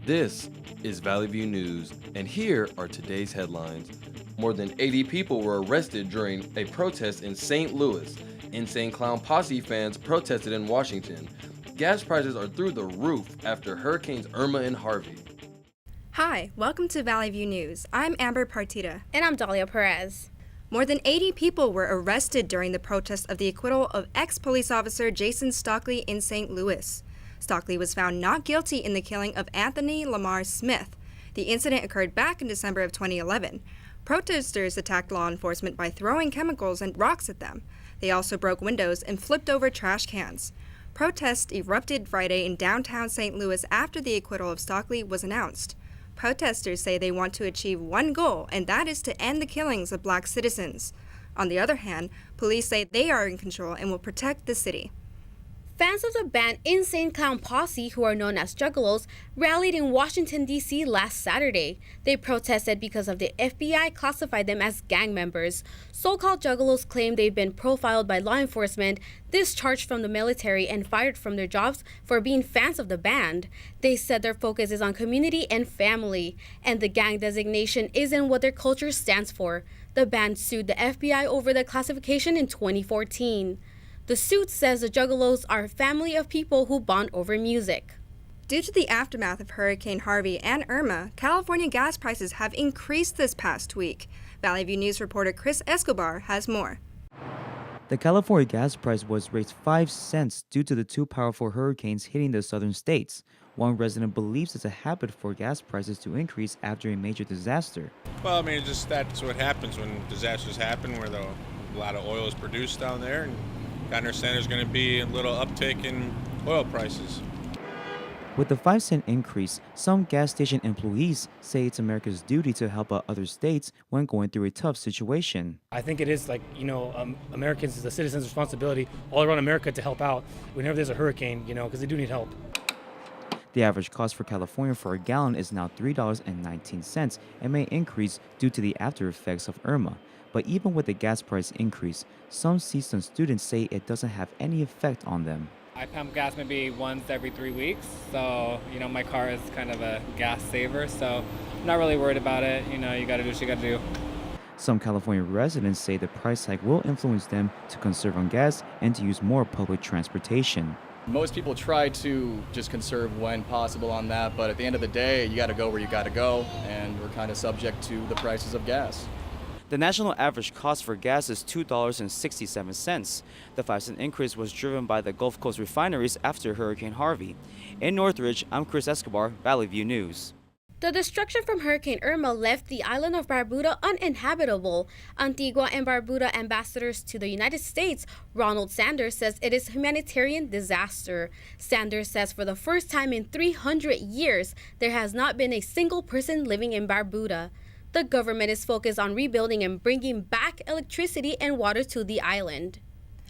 This is Valley View News, and here are today's headlines. More than 80 people were arrested during a protest in St. Louis. Insane Clown Posse fans protested in Washington. Gas prices are through the roof after Hurricanes Irma and Harvey. Hi, welcome to Valley View News. I'm Amber Partida. And I'm Dahlia Perez. More than 80 people were arrested during the protest of the acquittal of ex-police officer Jason Stockley in St. Louis. Stockley was found not guilty in the killing of Anthony Lamar Smith. The incident occurred back in December of 2011. Protesters attacked law enforcement by throwing chemicals and rocks at them. They also broke windows and flipped over trash cans. Protests erupted Friday in downtown St. Louis after the acquittal of Stockley was announced. Protesters say they want to achieve one goal, and that is to end the killings of black citizens. On the other hand, police say they are in control and will protect the city. Fans of the band Insane Clown Posse, who are known as Juggalos, rallied in Washington, D.C. last Saturday. They protested because of the FBI classified them as gang members. So-called Juggalos claim they've been profiled by law enforcement, discharged from the military, and fired from their jobs for being fans of the band. They said their focus is on community and family, and the gang designation isn't what their culture stands for. The band sued the FBI over the classification in 2014. The suit says the Juggalos are a family of people who bond over music. Due to the aftermath of Hurricane Harvey and Irma, California gas prices have increased this past week. Valley View News reporter Chris Escobar has more. The California gas price was raised 5 cents due to the two powerful hurricanes hitting the southern states. One resident believes it's a habit for gas prices to increase after a major disaster. Well, I mean, just that's what happens when disasters happen, where a lot of oil is produced down there, and I understand there's going to be a little uptick in oil prices. With the 5-cent increase, some gas station employees say it's America's duty to help out other states when going through a tough situation. I think it is Americans, the citizens' responsibility all around America to help out whenever there's a hurricane, because they do need help. The average cost for California for a gallon is now $3.19 and may increase due to the after effects of Irma. But even with the gas price increase, some CSUN students say it doesn't have any effect on them. I pump gas maybe once every 3 weeks, so my car is kind of a gas saver, so I'm not really worried about it. You got to do what you got to do. Some California residents say the price hike will influence them to conserve on gas and to use more public transportation. Most people try to just conserve when possible on that, but at the end of the day, you got to go where you got to go, and we're kind of subject to the prices of gas. The national average cost for gas is $2.67. The 5-cent increase was driven by the Gulf Coast refineries after Hurricane Harvey. In Northridge, I'm Chris Escobar, Valley View News. The destruction from Hurricane Irma left the island of Barbuda uninhabitable. Antigua and Barbuda ambassadors to the United States, Ronald Sanders, says it is a humanitarian disaster. Sanders says for the first time in 300 years, there has not been a single person living in Barbuda. The government is focused on rebuilding and bringing back electricity and water to the island.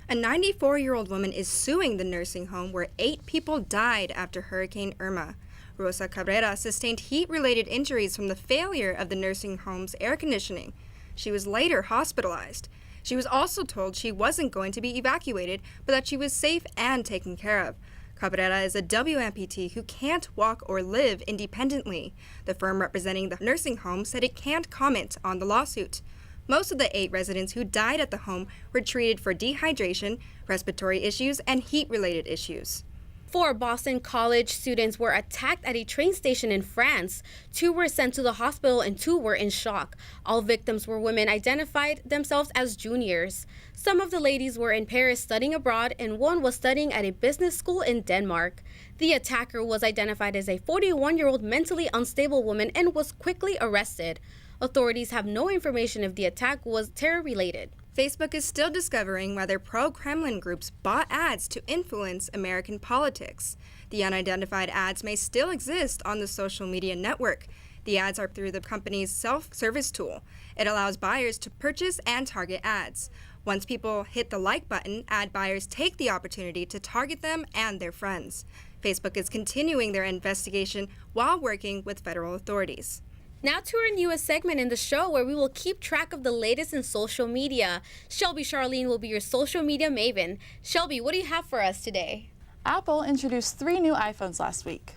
A 94-year-old woman is suing the nursing home where 8 people died after Hurricane Irma. Rosa Cabrera sustained heat-related injuries from the failure of the nursing home's air conditioning. She was later hospitalized. She was also told she wasn't going to be evacuated, but that she was safe and taken care of. Cabrera is a WMPT who can't walk or live independently. The firm representing the nursing home said it can't comment on the lawsuit. Most of the 8 residents who died at the home were treated for dehydration, respiratory issues, and heat-related issues. 4 Boston College students were attacked at a train station in France. 2 were sent to the hospital and 2 were in shock. All victims were women identified themselves as juniors. Some of the ladies were in Paris studying abroad and one was studying at a business school in Denmark. The attacker was identified as a 41-year-old mentally unstable woman and was quickly arrested. Authorities have no information if the attack was terror-related. Facebook is still discovering whether pro-Kremlin groups bought ads to influence American politics. The unidentified ads may still exist on the social media network. The ads are through the company's self-service tool. It allows buyers to purchase and target ads. Once people hit the like button, ad buyers take the opportunity to target them and their friends. Facebook is continuing their investigation while working with federal authorities. Now to our newest segment in the show where we will keep track of the latest in social media. Shelby Charlene will be your social media maven. Shelby, what do you have for us today? Apple introduced 3 new iPhones last week.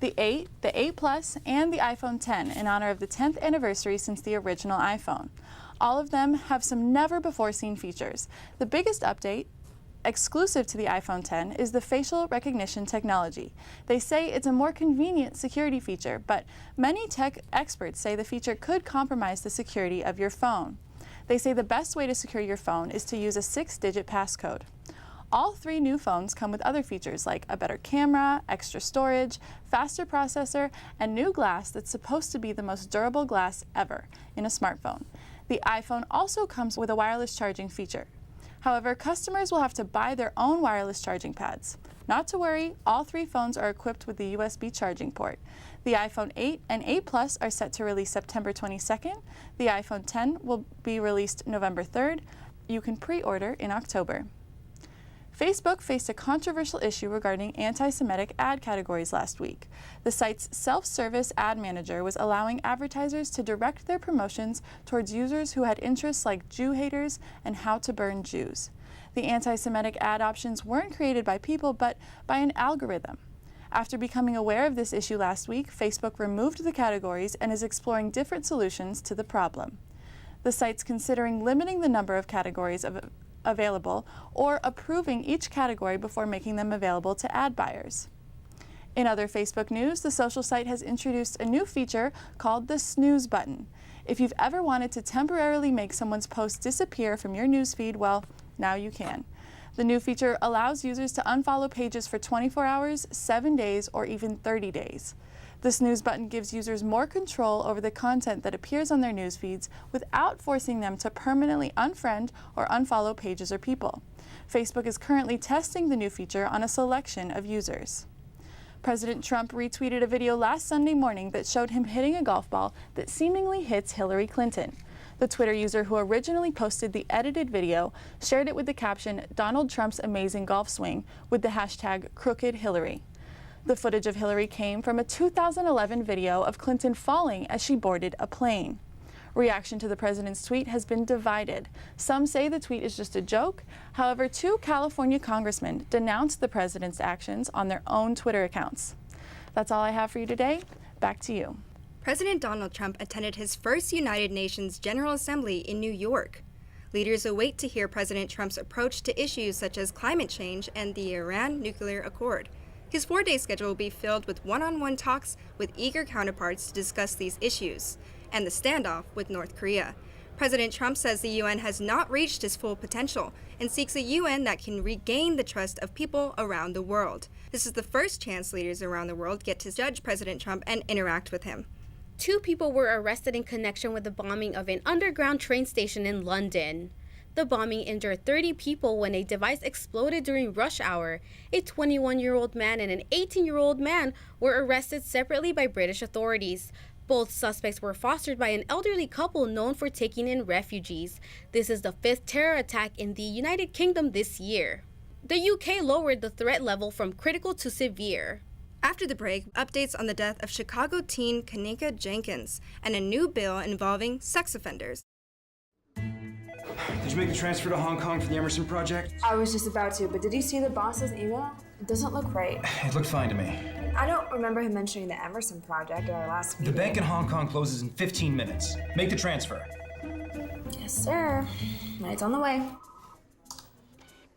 The 8, the 8 Plus, and the iPhone 10 in honor of the 10th anniversary since the original iPhone. All of them have some never-before-seen features. The biggest update, exclusive to the iPhone 10, is the facial recognition technology. They say it's a more convenient security feature, but many tech experts say the feature could compromise the security of your phone. They say the best way to secure your phone is to use a 6-digit passcode. All 3 new phones come with other features like a better camera, extra storage, faster processor, and new glass that's supposed to be the most durable glass ever in a smartphone. The iPhone also comes with a wireless charging feature. However, customers will have to buy their own wireless charging pads. Not to worry, all 3 phones are equipped with the USB charging port. The iPhone 8 and 8 Plus are set to release September 22nd. The iPhone 10 will be released November 3rd. You can pre-order in October. Facebook faced a controversial issue regarding anti-Semitic ad categories last week. The site's self-service ad manager was allowing advertisers to direct their promotions towards users who had interests like Jew haters and how to burn Jews. The anti-Semitic ad options weren't created by people, but by an algorithm. After becoming aware of this issue last week, Facebook removed the categories and is exploring different solutions to the problem. The site's considering limiting the number of categories available or approving each category before making them available to ad buyers. In other Facebook news, the social site has introduced a new feature called the snooze button. If you've ever wanted to temporarily make someone's post disappear from your newsfeed, well, now you can. The new feature allows users to unfollow pages for 24 hours, 7 days, or even 30 days. The snooze button gives users more control over the content that appears on their news feeds without forcing them to permanently unfriend or unfollow pages or people. Facebook is currently testing the new feature on a selection of users. President Trump retweeted a video last Sunday morning that showed him hitting a golf ball that seemingly hits Hillary Clinton. The Twitter user who originally posted the edited video shared it with the caption, "Donald Trump's amazing golf swing," with the hashtag #CrookedHillary. The footage of Hillary came from a 2011 video of Clinton falling as she boarded a plane. Reaction to the president's tweet has been divided. Some say the tweet is just a joke. However, 2 California congressmen denounced the president's actions on their own Twitter accounts. That's all I have for you today. Back to you. President Donald Trump attended his first United Nations General Assembly in New York. Leaders await to hear President Trump's approach to issues such as climate change and the Iran nuclear accord. His 4-day schedule will be filled with one-on-one talks with eager counterparts to discuss these issues and the standoff with North Korea. President Trump says the UN has not reached its full potential and seeks a UN that can regain the trust of people around the world. This is the first chance leaders around the world get to judge President Trump and interact with him. 2 people were arrested in connection with the bombing of an underground train station in London. The bombing injured 30 people when a device exploded during rush hour. A 21-year-old man and an 18-year-old man were arrested separately by British authorities. Both suspects were fostered by an elderly couple known for taking in refugees. This is the 5th terror attack in the United Kingdom this year. The UK lowered the threat level from critical to severe. After the break, updates on the death of Chicago teen Kanika Jenkins and a new bill involving sex offenders. Did you make the transfer to Hong Kong for the Emerson project? I was just about to, but did you see the boss's email? It doesn't look right. It looked fine to me. I don't remember him mentioning the Emerson project at our last meeting. The bank in Hong Kong closes in 15 minutes. Make the transfer. Yes, sir. It's on the way.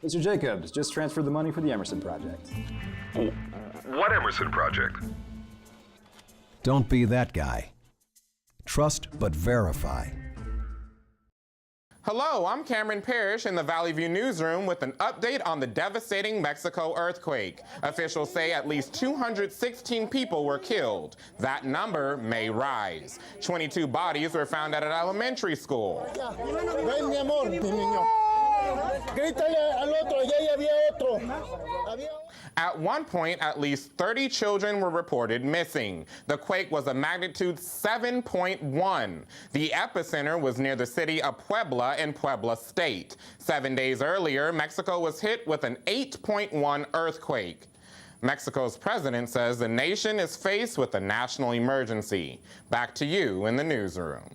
Mr. Jacobs, just transferred the money for the Emerson project. What Emerson project? Don't be that guy. Trust but verify. Hello, I'm Cameron Parrish in the Valley View newsroom with an update on the devastating Mexico earthquake. Officials say at least 216 people were killed. That number may rise. 22 bodies were found at an elementary school. At one point, at least 30 children were reported missing. The quake was a magnitude 7.1. The epicenter was near the city of Puebla in Puebla State. 7 days earlier, Mexico was hit with an 8.1 earthquake. Mexico's president says the nation is faced with a national emergency. Back to you in the newsroom.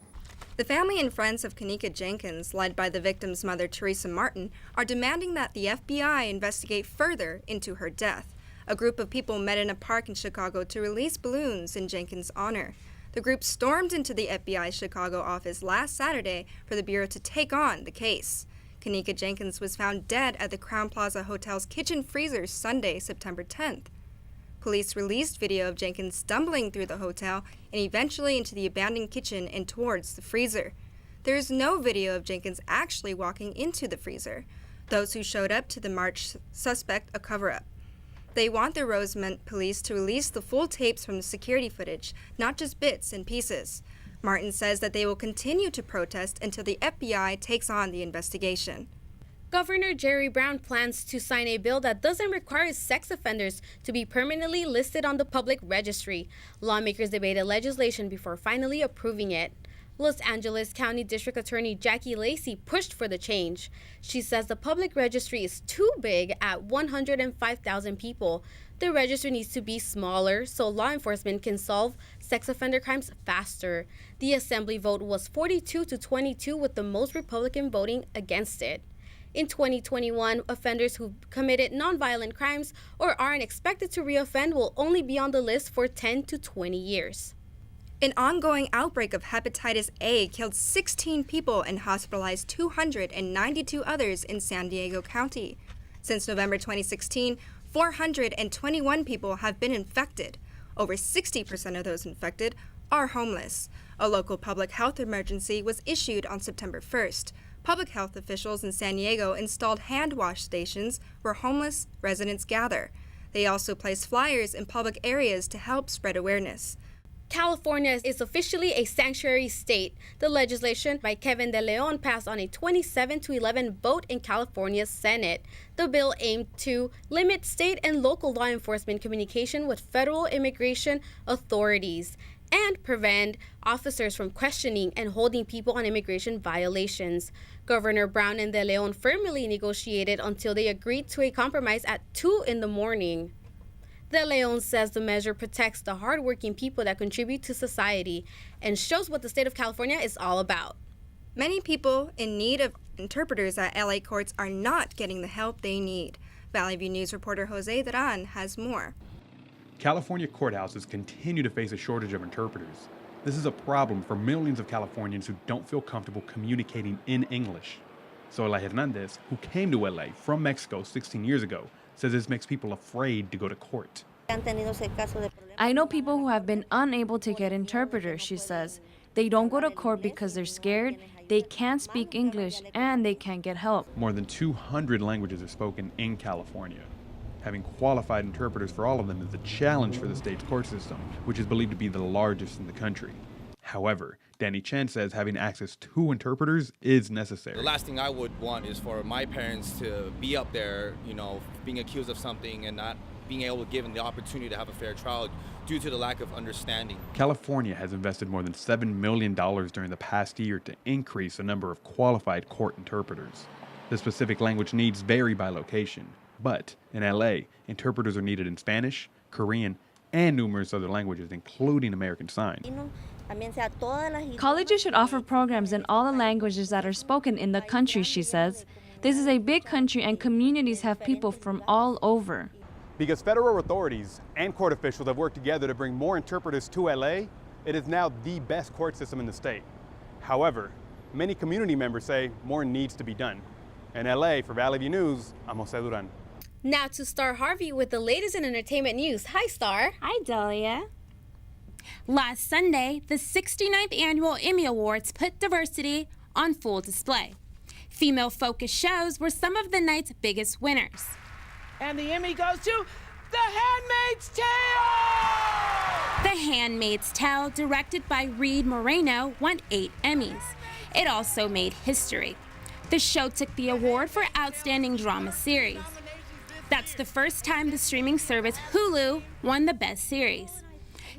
The family and friends of Kanika Jenkins, led by the victim's mother, Teresa Martin, are demanding that the FBI investigate further into her death. A group of people met in a park in Chicago to release balloons in Jenkins' honor. The group stormed into the FBI Chicago office last Saturday for the Bureau to take on the case. Kanika Jenkins was found dead at the Crowne Plaza Hotel's kitchen freezer Sunday, September 10th. Police released video of Jenkins stumbling through the hotel and eventually into the abandoned kitchen and towards the freezer. There is no video of Jenkins actually walking into the freezer. Those who showed up to the march suspect a cover-up. They want the Rosemont police to release the full tapes from the security footage, not just bits and pieces. Martin says that they will continue to protest until the FBI takes on the investigation. Governor Jerry Brown plans to sign a bill that doesn't require sex offenders to be permanently listed on the public registry. Lawmakers debated legislation before finally approving it. Los Angeles County District Attorney Jackie Lacey pushed for the change. She says the public registry is too big at 105,000 people. The registry needs to be smaller so law enforcement can solve sex offender crimes faster. The assembly vote was 42-22 with the most Republican voting against it. In 2021, offenders who committed nonviolent crimes or aren't expected to reoffend will only be on the list for 10 to 20 years. An ongoing outbreak of hepatitis A killed 16 people and hospitalized 292 others in San Diego County. Since November 2016, 421 people have been infected. Over 60% of those infected are homeless. A local public health emergency was issued on September 1st. Public health officials in San Diego installed hand wash stations where homeless residents gather. They also placed flyers in public areas to help spread awareness. California is officially a sanctuary state. The legislation by Kevin De Leon passed on a 27-11 vote in California's Senate. The bill aimed to limit state and local law enforcement communication with federal immigration authorities and prevent officers from questioning and holding people on immigration violations. Governor Brown and De Leon firmly negotiated until they agreed to a compromise at 2 in the morning. De Leon says the measure protects the hardworking people that contribute to society and shows what the state of California is all about. Many people in need of interpreters at LA courts are not getting the help they need. Valley View News reporter Jose Duran has more. California courthouses continue to face a shortage of interpreters. This is a problem for millions of Californians who don't feel comfortable communicating in English. Zoila Hernandez, who came to LA from Mexico 16 years ago, says this makes people afraid to go to court. I know people who have been unable to get interpreters, she says. They don't go to court because they're scared, they can't speak English, and they can't get help. More than 200 languages are spoken in California. Having qualified interpreters for all of them is a challenge for the state's court system, which is believed to be the largest in the country. However, Danny Chen says having access to interpreters is necessary. The last thing I would want is for my parents to be up there, being accused of something and not being able to give them the opportunity to have a fair trial due to the lack of understanding. California has invested more than $7 million during the past year to increase the number of qualified court interpreters. The specific language needs vary by location, but in LA, interpreters are needed in Spanish, Korean, and numerous other languages, including American Sign. Colleges should offer programs in all the languages that are spoken in the country, she says. This is a big country and communities have people from all over. Because federal authorities and court officials have worked together to bring more interpreters to LA, it is now the best court system in the state. However, many community members say more needs to be done. In LA, for Valley View News, I'm Jose Duran. Now to Star Harvey with the latest in entertainment news. Hi, Star. Hi, Dahlia. Last Sunday, the 69th Annual Emmy Awards put diversity on full display. Female-focused shows were some of the night's biggest winners. And the Emmy goes to The Handmaid's Tale! The Handmaid's Tale, directed by Reed Moreno, won 8 Emmys. It also made history. The show took the award for Outstanding Drama Series. That's the first time the streaming service Hulu won the Best Series.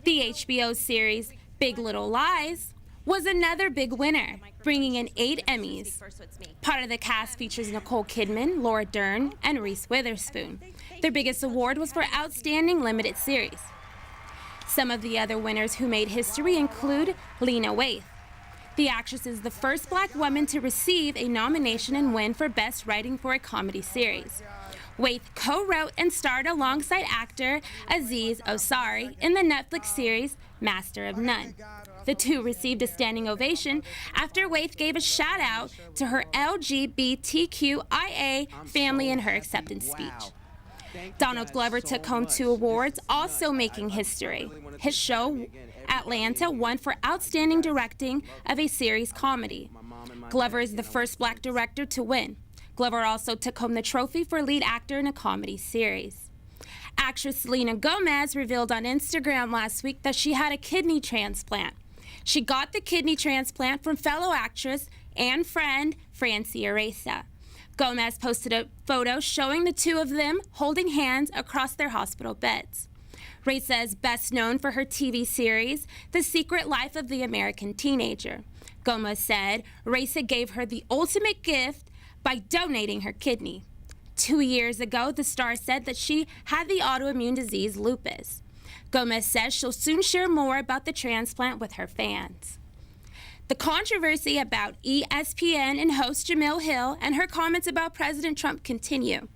The HBO series Big Little Lies was another big winner, bringing in 8 Emmys. Part of the cast features Nicole Kidman, Laura Dern, and Reese Witherspoon. Their biggest award was for Outstanding Limited Series. Some of the other winners who made history include Lena Waithe. The actress is the first Black woman to receive a nomination and win for Best Writing for a Comedy Series. Waithe co-wrote and starred alongside actor Aziz Ansari in the Netflix series Master of None. The two received a standing ovation after Waithe gave a shout-out to her LGBTQIA family in her acceptance speech. Donald Glover took home 2 awards, also making history. His show, Atlanta, won for Outstanding Directing of a Series Comedy. Glover is the first Black director to win. Glover also took home the trophy for lead actor in a comedy series. Actress Selena Gomez revealed on Instagram last week that she had a kidney transplant. She got the kidney transplant from fellow actress and friend Francia Raisa. Gomez posted a photo showing the two of them holding hands across their hospital beds. Raisa is best known for her TV series, The Secret Life of the American Teenager. Gomez said Raisa gave her the ultimate gift by donating her kidney. 2 years ago, the star said that she had the autoimmune disease lupus. Gomez says she'll soon share more about the transplant with her fans. The controversy about ESPN and host Jemele Hill and her comments about President Trump continue.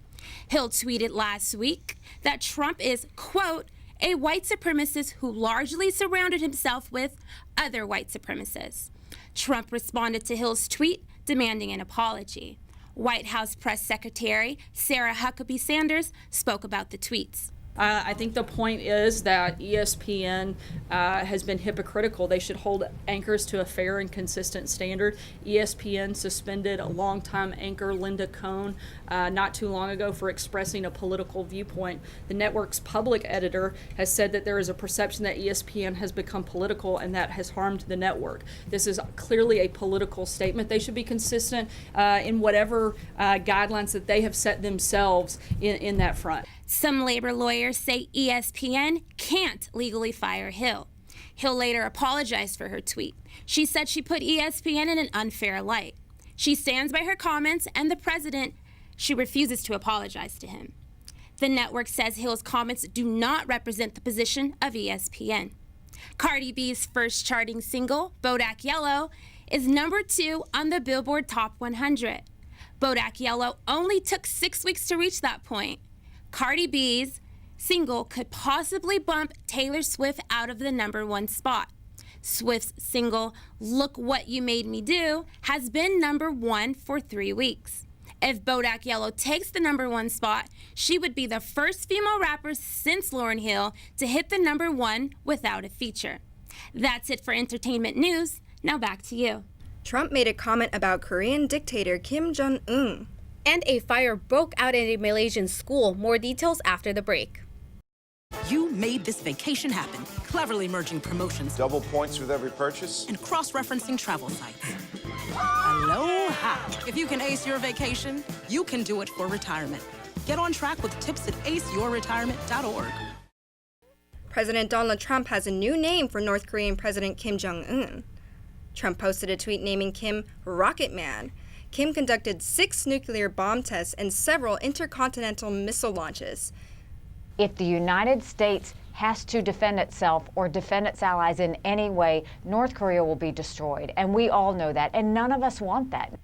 Hill tweeted last week that Trump is, quote, a white supremacist who largely surrounded himself with other white supremacists. Trump responded to Hill's tweet, demanding an apology. White House Press Secretary Sarah Huckabee Sanders spoke about the tweets. I think the point is that ESPN has been hypocritical. They should hold anchors to a fair and consistent standard. ESPN suspended a longtime anchor, Linda Cohn, not too long ago for expressing a political viewpoint. The network's public editor has said that there is a perception that ESPN has become political and that has harmed the network. This is clearly a political statement. They should be consistent in whatever guidelines that they have set themselves in that front. Some labor lawyers say ESPN can't legally fire Hill. Hill later apologized for her tweet. She said she put ESPN in an unfair light. She stands by her comments, and the president, she refuses to apologize to him. The network says Hill's comments do not represent the position of ESPN. Cardi B's first charting single, Bodak Yellow, is number 2 on the Billboard Top 100. Bodak Yellow only took 6 weeks to reach that point. Cardi B's single could possibly bump Taylor Swift out of the number 1 spot. Swift's single, Look What You Made Me Do, has been number 1 for 3 weeks. If Bodak Yellow takes the number 1 spot, she would be the first female rapper since Lauryn Hill to hit the number 1 without a feature. That's it for entertainment news. Now back to you. Trump made a comment about Korean dictator Kim Jong-un. And a fire broke out in a Malaysian school. More details after the break. You made this vacation happen, cleverly merging promotions, double points with every purchase, and cross-referencing travel sites. Aloha! If you can ace your vacation, you can do it for retirement. Get on track with tips at aceyourretirement.org. President Donald Trump has a new name for North Korean President Kim Jong-un. Trump posted a tweet naming Kim Rocket Man. Kim conducted 6 nuclear bomb tests and several intercontinental missile launches. If the United States has to defend itself or defend its allies in any way, North Korea will be destroyed. And we all know that, and none of us want that.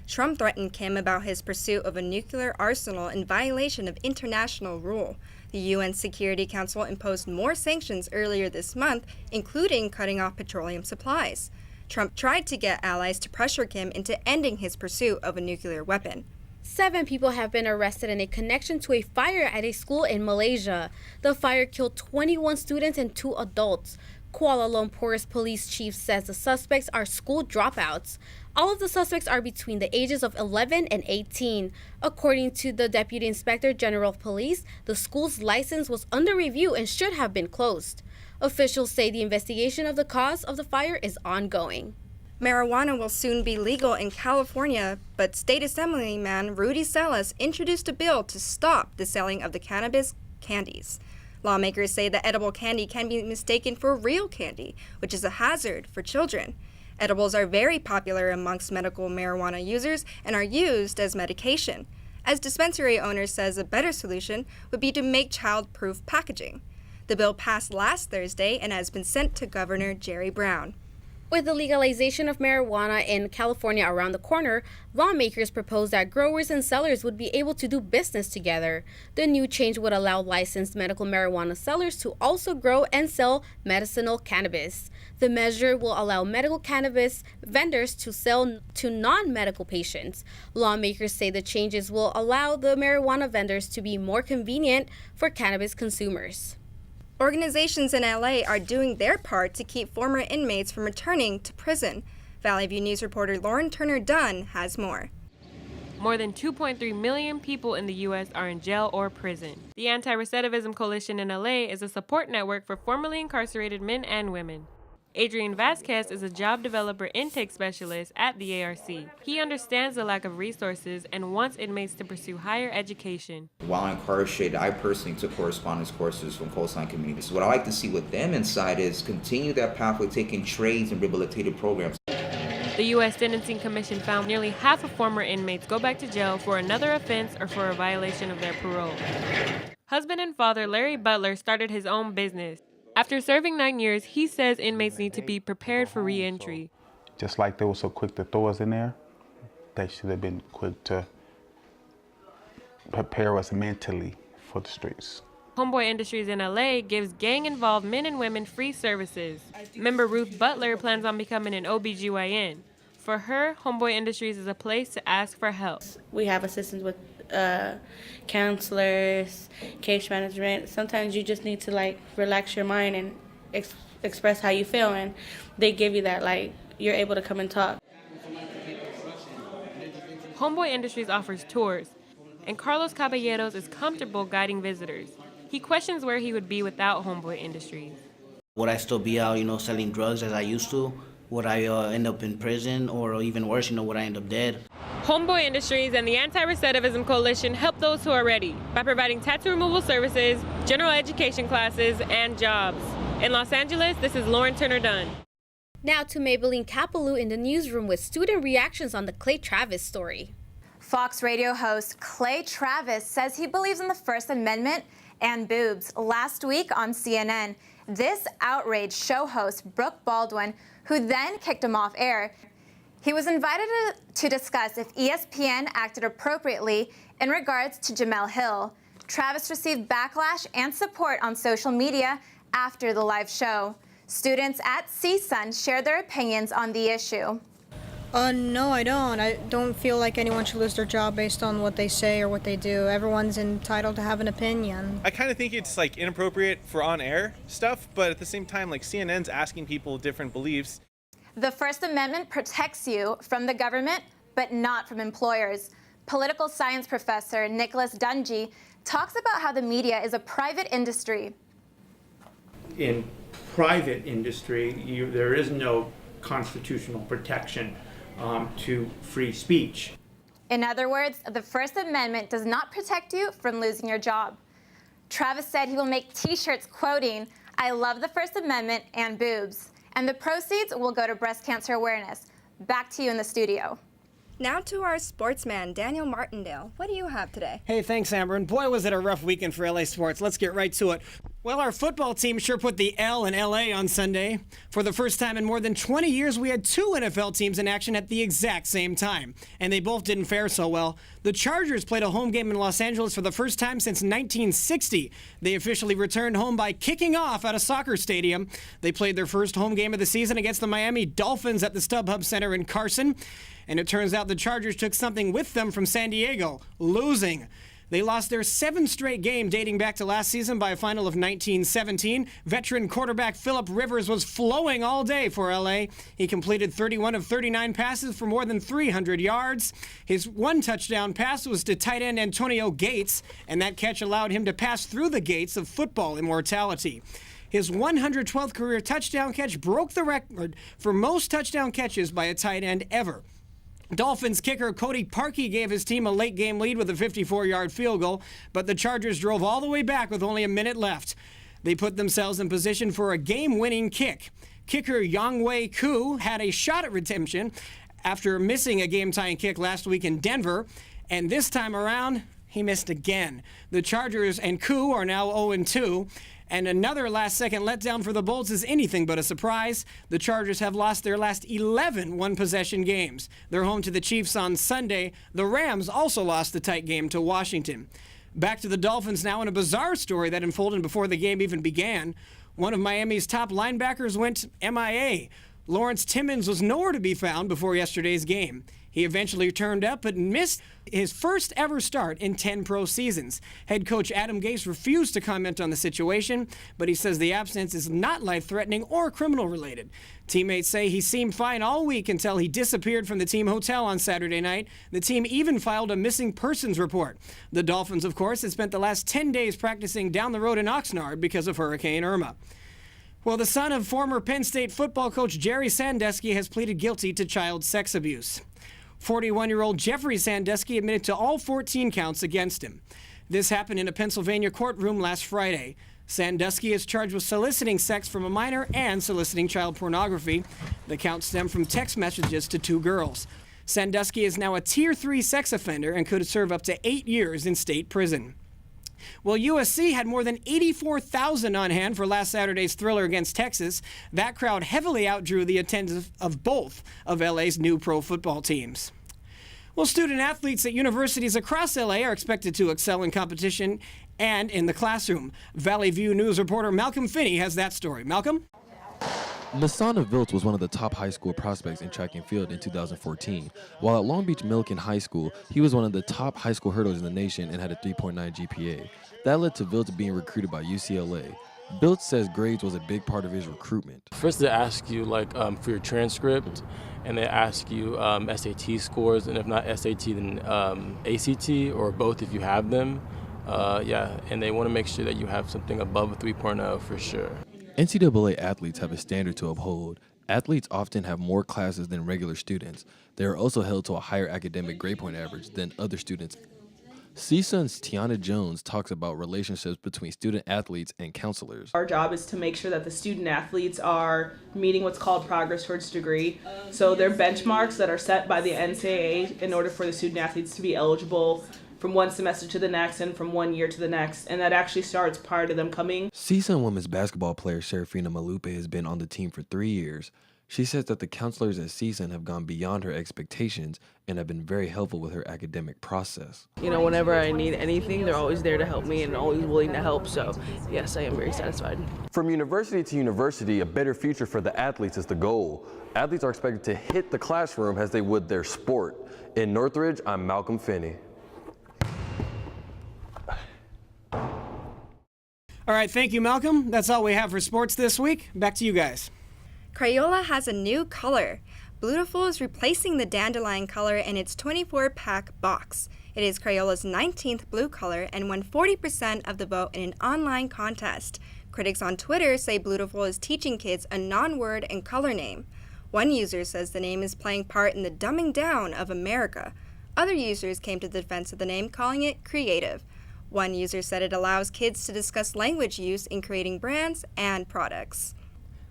Trump threatened Kim about his pursuit of a nuclear arsenal in violation of international rule. The UN Security Council imposed more sanctions earlier this month, including cutting off petroleum supplies. Trump tried to get allies to pressure Kim into ending his pursuit of a nuclear weapon. 7 people have been arrested in a connection to a fire at a school in Malaysia. The fire killed 21 students and 2 adults. Kuala Lumpur's police chief says the suspects are school dropouts. All of the suspects are between the ages of 11 and 18. According to the Deputy Inspector General of Police, the school's license was under review and should have been closed. Officials say the investigation of the cause of the fire is ongoing. Marijuana will soon be legal in California, but State Assemblyman Rudy Salas introduced a bill to stop the selling of the cannabis candies. Lawmakers say that edible candy can be mistaken for real candy, which is a hazard for children. Edibles are very popular amongst medical marijuana users and are used as medication. As dispensary owners says, a better solution would be to make child-proof packaging. The bill passed last Thursday and has been sent to Governor Jerry Brown. With the legalization of marijuana in California around the corner, lawmakers proposed that growers and sellers would be able to do business together. The new change would allow licensed medical marijuana sellers to also grow and sell medicinal cannabis. The measure will allow medical cannabis vendors to sell to non-medical patients. Lawmakers say the changes will allow the marijuana vendors to be more convenient for cannabis consumers. Organizations in LA are doing their part to keep former inmates from returning to prison. Valley View News reporter Lauren Turner-Dunn has more. More than 2.3 million people in the U.S. are in jail or prison. The Anti-Recidivism Coalition in LA is a support network for formerly incarcerated men and women. Adrian Vasquez is a job developer intake specialist at the ARC. He understands the lack of resources and wants inmates to pursue higher education. While incarcerated, I personally took correspondence courses from coastline communities. What I like to see with them inside is continue that pathway, taking trades and rehabilitative programs. The U.S. Sentencing Commission found nearly half of former inmates go back to jail for another offense or for a violation of their parole. Husband and father Larry Butler started his own business. After serving 9 years, he says inmates need to be prepared for re-entry. Just like they were so quick to throw us in there, they should have been quick to prepare us mentally for the streets. Homeboy Industries in LA gives gang-involved men and women free services. Member Ruth Butler plans on becoming an OBGYN. For her, Homeboy Industries is a place to ask for help. We have assistance with counselors, case management. Sometimes you just need to relax your mind and express how you feel, and they give you that, you're able to come and talk. Homeboy Industries offers tours, and Carlos Caballeros is comfortable guiding visitors. He questions where he would be without Homeboy Industries. Would I still be out, selling drugs as I used to? Would I end up in prison, or even worse, would I end up dead? Homeboy Industries and the Anti-Recidivism Coalition help those who are ready by providing tattoo removal services, general education classes, and jobs. In Los Angeles, this is Lauren Turner-Dunn. Now to Maybelline Kapaloo in the newsroom with student reactions on the Clay Travis story. Fox Radio host Clay Travis says he believes in the First Amendment and boobs. Last week on CNN, this outraged show host Brooke Baldwin, who then kicked him off air. He was invited to discuss if ESPN acted appropriately in regards to Jemele Hill. Travis received backlash and support on social media after the live show. Students at CSUN shared their opinions on the issue. No, I don't. I don't feel like anyone should lose their job based on what they say or what they do. Everyone's entitled to have an opinion. I kind of think it's inappropriate for on-air stuff, but at the same time, CNN's asking people different beliefs. The First Amendment protects you from the government, but not from employers. Political science professor Nicholas Dungy talks about how the media is a private industry. In private industry, there is no constitutional protection to free speech. In other words, the First Amendment does not protect you from losing your job. Travis said he will make t-shirts quoting, "I love the First Amendment and boobs," and the proceeds will go to breast cancer awareness. Back to you in the studio. Now to our sportsman, Daniel Martindale. What do you have today? Hey, thanks, Amber. And boy, was it a rough weekend for LA sports. Let's get right to it. Well, our football team sure put the L in LA on Sunday. For the first time in more than 20 years, we had two NFL teams in action at the exact same time, and they both didn't fare so well. The Chargers played a home game in Los Angeles for the first time since 1960. They officially returned home by kicking off at a soccer stadium. They played their first home game of the season against the Miami Dolphins at the StubHub Center in Carson. And it turns out the Chargers took something with them from San Diego, losing. They lost their 7th straight game dating back to last season by a final of 19-17. Veteran quarterback Phillip Rivers was flowing all day for LA. He completed 31 of 39 passes for more than 300 yards. His one touchdown pass was to tight end Antonio Gates, and that catch allowed him to pass through the gates of football immortality. His 112th career touchdown catch broke the record for most touchdown catches by a tight end ever. Dolphins kicker Cody Parkey gave his team a late-game lead with a 54-yard field goal, but the Chargers drove all the way back with only a minute left. They put themselves in position for a game-winning kick. Kicker Younghoe Koo had a shot at redemption after missing a game-tying kick last week in Denver, and this time around, He missed again. The Chargers and Koo are now 0-2. And another last-second letdown for the Bolts is anything but a surprise. The Chargers have lost their last 11 one-possession games. They're home to the Chiefs on Sunday. The Rams also lost the tight game to Washington. Back to the Dolphins now in a bizarre story that unfolded before the game even began. One of Miami's top linebackers went MIA. Lawrence Timmons was nowhere to be found before yesterday's game. He eventually turned up but missed his first ever start in 10 pro seasons. Head coach Adam Gase refused to comment on the situation, but he says the absence is not life-threatening or criminal-related. Teammates say he seemed fine all week until he disappeared from the team hotel on Saturday night. The team even filed a missing persons report. The Dolphins, of course, had spent the last 10 days practicing down the road in Oxnard because of Hurricane Irma. Well, the son of former Penn State football coach Jerry Sandusky has pleaded guilty to child sex abuse. 41-year-old Jeffrey Sandusky admitted to all 14 counts against him. This happened in a Pennsylvania courtroom last Friday. Sandusky is charged with soliciting sex from a minor and soliciting child pornography. The counts stem from text messages to 2 girls. Sandusky is now a Tier 3 sex offender and could serve up to 8 years in state prison. Well, USC had more than 84,000 on hand for last Saturday's thriller against Texas. That crowd heavily outdrew the attendance of both of LA's new pro football teams. Well, student athletes at universities across LA are expected to excel in competition and in the classroom. Valley View News reporter Malcolm Finney has that story. Malcolm? Lasana Viltz was one of the top high school prospects in track and field in 2014. While at Long Beach Millikan High School, he was one of the top high school hurdlers in the nation and had a 3.9 GPA. That led to Viltz being recruited by UCLA. Viltz says grades was a big part of his recruitment. First, they ask you for your transcript, and they ask you SAT scores, and if not SAT, then ACT or both if you have them. And they want to make sure that you have something above a 3.0 for sure. NCAA athletes have a standard to uphold. Athletes often have more classes than regular students. They are also held to a higher academic grade point average than other students. CSUN's Tiana Jones talks about relationships between student athletes and counselors. Our job is to make sure that the student athletes are meeting what's called progress towards degree. So they're benchmarks that are set by the NCAA in order for the student athletes to be eligible from one semester to the next and from 1 year to the next, and that actually starts prior to them coming. CSUN women's basketball player Serafina Malupe has been on the team for 3 years. She says that the counselors at CSUN have gone beyond her expectations and have been very helpful with her academic process. You know, whenever I need anything, they're always there to help me and always willing to help, so yes, I am very satisfied. From university to university, a better future for the athletes is the goal. Athletes are expected to hit the classroom as they would their sport. In Northridge, I'm Malcolm Finney. All right, thank you, Malcolm. That's all we have for sports this week. Back to you guys. Crayola has a new color. Beautiful is replacing the dandelion color in its 24-pack box. It is Crayola's 19th blue color and won 40% of the vote in an online contest. Critics on Twitter say Beautiful is teaching kids a non-word and color name. One user says the name is playing part in the dumbing down of America. Other users came to the defense of the name, calling it creative. One user said it allows kids to discuss language use in creating brands and products.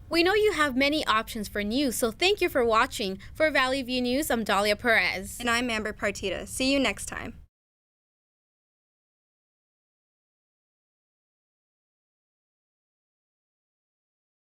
We know you have many options for news, so thank you for watching. For Valley View News, I'm Dahlia Perez. And I'm Amber Partita. See you next time.